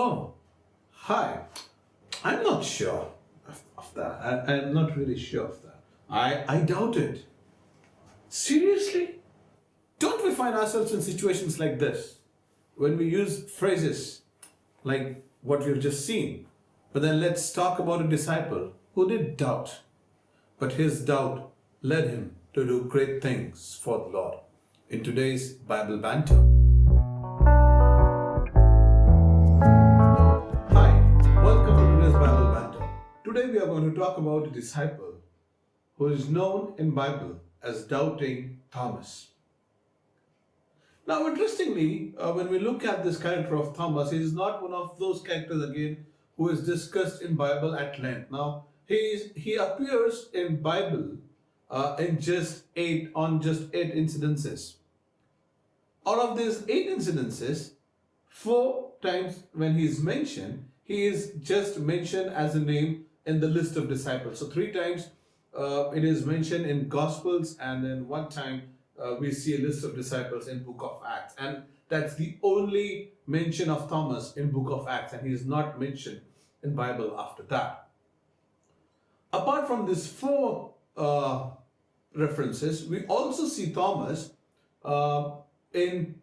Oh, hi. I'm not sure of that. I'm not really sure of that. I doubt it. Seriously? Don't we find ourselves in situations like this when we use phrases like what we've just seen? But then let's talk about a disciple who did doubt, but his doubt led him to do great things for the Lord. In today's Bible Banter. Hi, welcome to today's Bible Banter. Today we are going to talk about a disciple who is known in Bible as Doubting Thomas. Now, interestingly, when we look at this character of Thomas, he is not one of those characters again who is discussed in Bible at length. Now, he appears in Bible in just eight incidences. Out of these eight incidences, four times when he is mentioned, he is just mentioned as a name in the list of disciples. So three times it is mentioned in Gospels, and then one time we see a list of disciples in Book of Acts, and that's the only mention of Thomas in Book of Acts, and he is not mentioned in Bible after that. Apart from these four references, we also see Thomas uh, in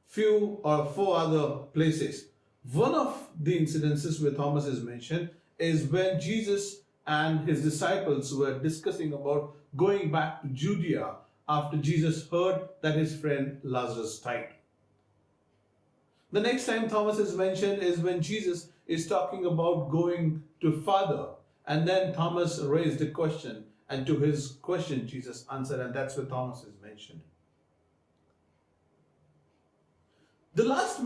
few or four other places. One of the incidences where Thomas is mentioned is when Jesus and his disciples were discussing about going back to Judea after Jesus heard that his friend Lazarus died. The next time Thomas is mentioned is when Jesus is talking about going to Father, and then Thomas raised a question, and to his question Jesus answered, and that's where Thomas is mentioned. The last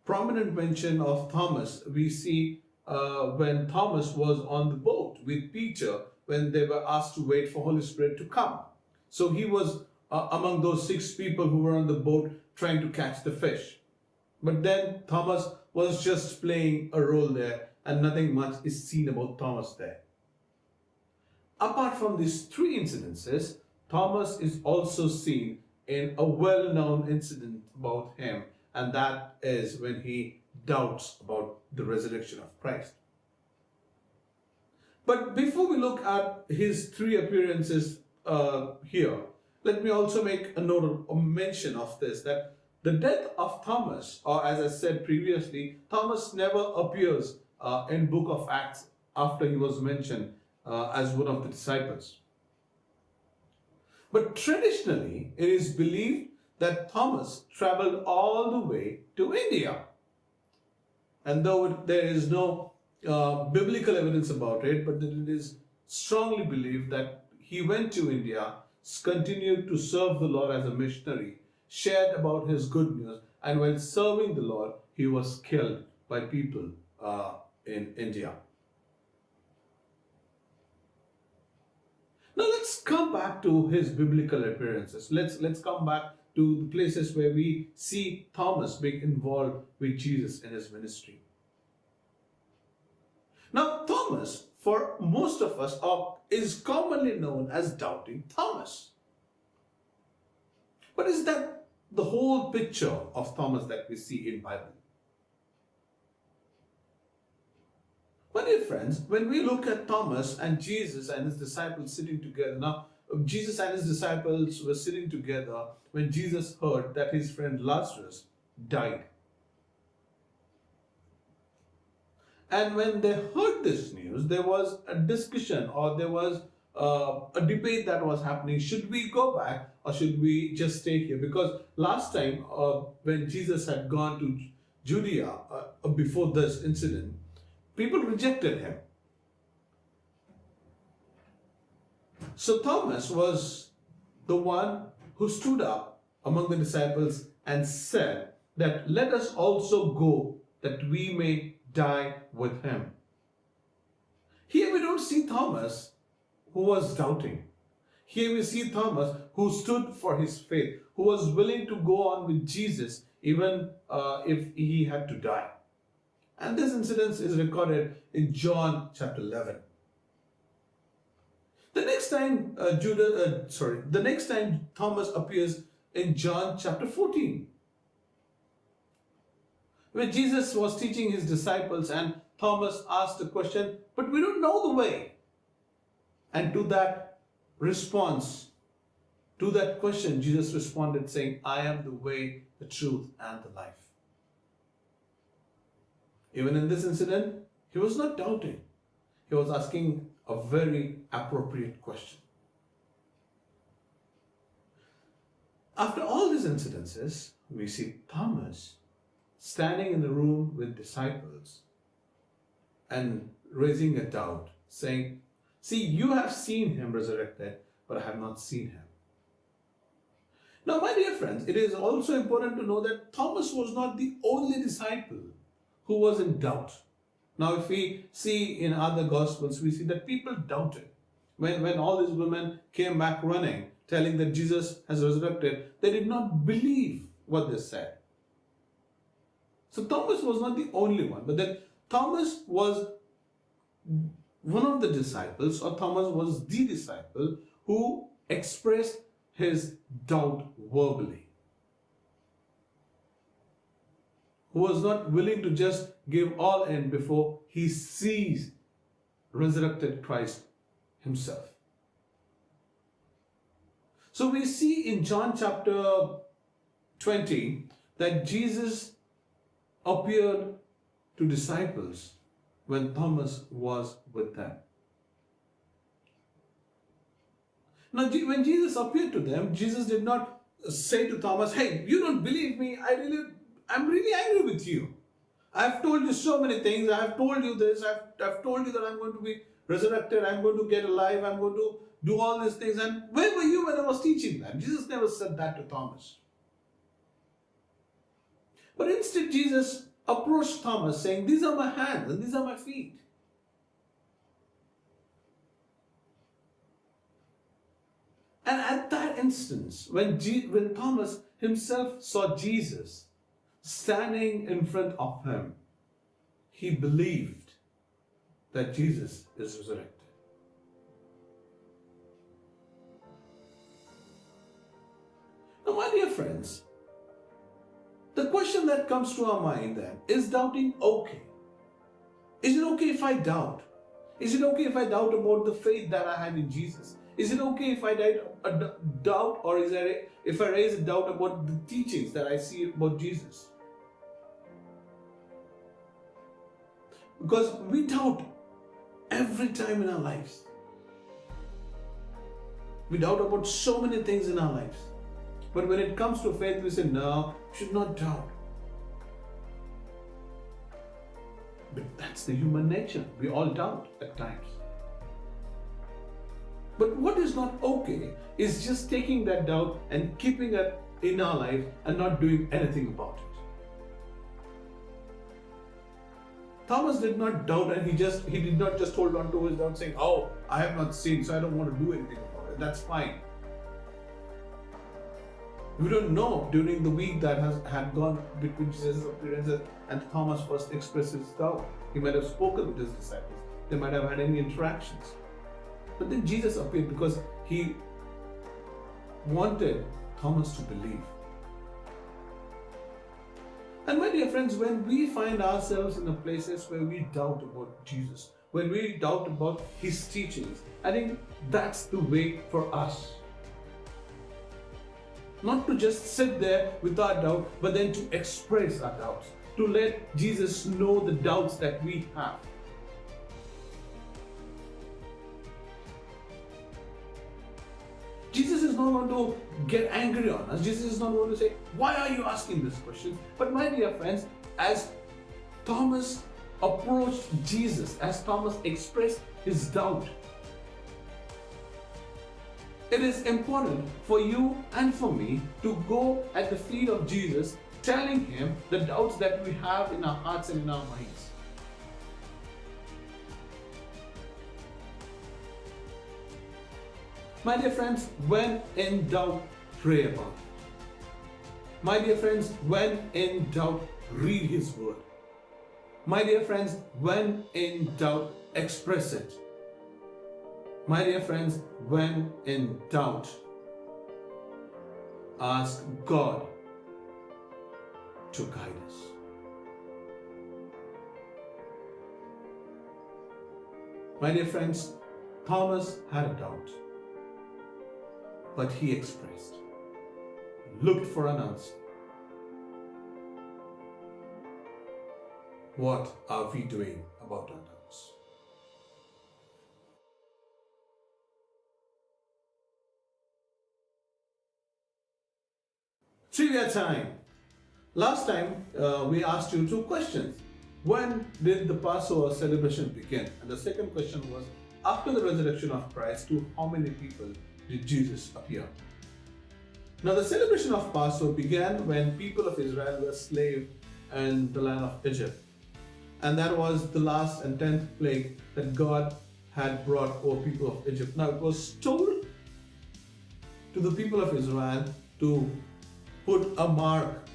prominent mention of Thomas, we see when Thomas was on the boat with Peter when they were asked to wait for Holy Spirit to come. So he was among those six people who were on the boat trying to catch the fish. But then Thomas was just playing a role there, and nothing much is seen about Thomas there. Apart from these three incidences, Thomas is also seen in a well known incident about him, and that is when he doubts about the resurrection of Christ. But before we look at his three appearances here, let me also make a note of a mention of this, that the death of Thomas, or as I said previously, Thomas never appears in Book of Acts after he was mentioned as one of the disciples. But traditionally, it is believed that Thomas traveled all the way to India. And though there is no biblical evidence about it, but it is strongly believed that he went to India, continued to serve the Lord as a missionary, shared about his good news, and while serving the Lord, he was killed by people in India. Now let's come back to his biblical appearances. Let's come back to the places where we see Thomas being involved with Jesus in his ministry. Now Thomas, for most of us, is commonly known as Doubting Thomas. But is that the whole picture of Thomas that we see in Bible? My dear friends, when we look at Thomas and Jesus and his disciples sitting together, now Jesus and his disciples were sitting together when Jesus heard that his friend Lazarus died. And when they heard this news, there was a discussion, or there was a debate that was happening. Should we go back or should we just stay here? Because last time when Jesus had gone to Judea before this incident, people rejected him. So Thomas was the one who stood up among the disciples and said that let us also go that we may die with him. Here we don't see Thomas who was doubting. Here we see Thomas who stood for his faith, who was willing to go on with Jesus even if he had to die. And this incident is recorded in John chapter 11. The next time Thomas appears in John chapter 14. When Jesus was teaching his disciples and Thomas asked a question, but we don't know the way. And to that response, to that question, Jesus responded saying, I am the way, the truth, and the life. Even in this incident, he was not doubting. He was asking a very appropriate question. After all these incidences, we see Thomas standing in the room with disciples and raising a doubt, saying, see, you have seen him resurrected, but I have not seen him. Now, my dear friends, it is also important to know that Thomas was not the only disciple who was in doubt. Now, if we see in other Gospels, we see that people doubted. When all these women came back running, telling that Jesus has resurrected, they did not believe what they said. So Thomas was not the only one, but then Thomas was one of the disciples, or Thomas was the disciple who expressed his doubt verbally, who was not willing to just give all in before he sees resurrected Christ himself. So we see in John chapter 20 that Jesus appeared to disciples when Thomas was with them. Now, when Jesus appeared to them, Jesus did not say to Thomas, hey, you don't believe me, I'm really angry with you. I've told you so many things, I've told you this, I've told you that I'm going to be resurrected, I'm going to get alive, I'm going to do all these things, and where were you when I was teaching that? Jesus never said that to Thomas. But instead, Jesus approached Thomas saying, these are my hands and these are my feet. And at that instance, when Thomas himself saw Jesus standing in front of him, he believed that Jesus is resurrected. Now, my dear friends, the question that comes to our mind then, is doubting okay? Is it okay if I doubt? Is it okay if I doubt about the faith that I have in Jesus? Is it okay if I doubt, or if I raise a doubt about the teachings that I see about Jesus? Because we doubt every time in our lives. We doubt about so many things in our lives. But when it comes to faith, we say, no, should not doubt. But that's the human nature. We all doubt at times. But what is not okay is just taking that doubt and keeping it in our life and not doing anything about it. Thomas did not doubt, and he did not just hold on to his doubt saying, oh, I have not seen, so I don't want to do anything about it. That's fine. We don't know during the week that had gone between Jesus' appearances and Thomas first expressed his doubt. He might have spoken with his disciples. They might have had any interactions. But then Jesus appeared because he wanted Thomas to believe. And my dear friends, when we find ourselves in the places where we doubt about Jesus, when we doubt about his teachings, I think that's the way for us. Not to just sit there with our doubt, but then to express our doubts, to let Jesus know the doubts that we have. Jesus is not going to get angry on us. Jesus is not going to say, why are you asking this question? But my dear friends, as Thomas approached Jesus, as Thomas expressed his doubt, it is important for you and for me to go at the feet of Jesus, telling him the doubts that we have in our hearts and in our minds. My dear friends, when in doubt, pray about it. My dear friends, when in doubt, read his word. My dear friends, when in doubt, express it. My dear friends, when in doubt, ask God to guide us. My dear friends, Thomas had a doubt, but he expressed, looked for an answer. What are we doing about our doubts? Trivia time. Last time we asked you two questions. When did the Passover celebration begin? And the second question was, after the resurrection of Christ, to how many people did Jesus appear? Now, the celebration of Passover began when people of Israel were slaves in the land of Egypt. And that was the last and 10th plague that God had brought over people of Egypt. Now, it was told to the people of Israel to put a mark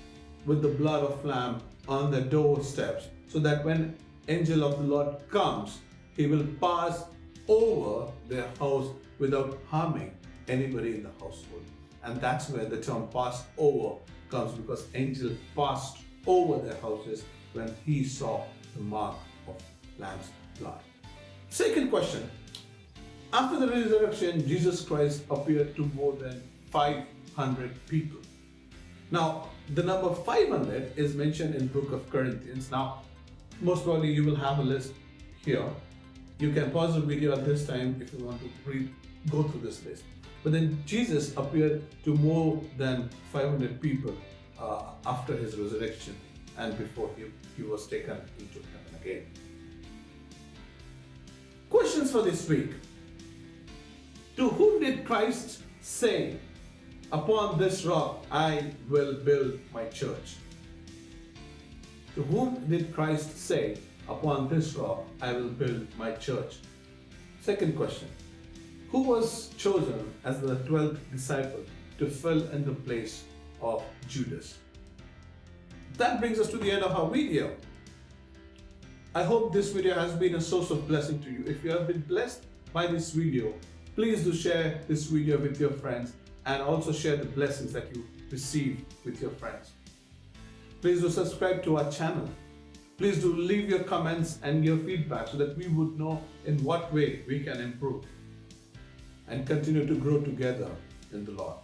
with the blood of lamb on the doorsteps, so that when angel of the Lord comes, he will pass over their house without harming anybody in the household. And that's where the term passed over comes, because angel passed over their houses when he saw the mark of lamb's blood. Second question. After the resurrection, Jesus Christ appeared to more than 500 people. Now, the number 500 is mentioned in book of Corinthians. Now, most probably you will have a list here. You can pause the video at this time if you want to go through this list. But then Jesus appeared to more than 500 people after his resurrection and before he was taken into heaven again. Questions for this week. To whom did Christ say, "Upon this rock I will build my church"? To whom did Christ say, "Upon this rock I will build my church"? Second question. Who was chosen as the 12th disciple to fill in the place of Judas? That brings us to the end of our video. I hope this video has been a source of blessing to you. If you have been blessed by this video, please do share this video with your friends and also share the blessings that you receive with your friends. Please do subscribe to our channel. Please do leave your comments and your feedback so that we would know in what way we can improve and continue to grow together in the Lord.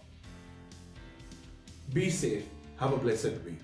Be safe. Have a blessed week.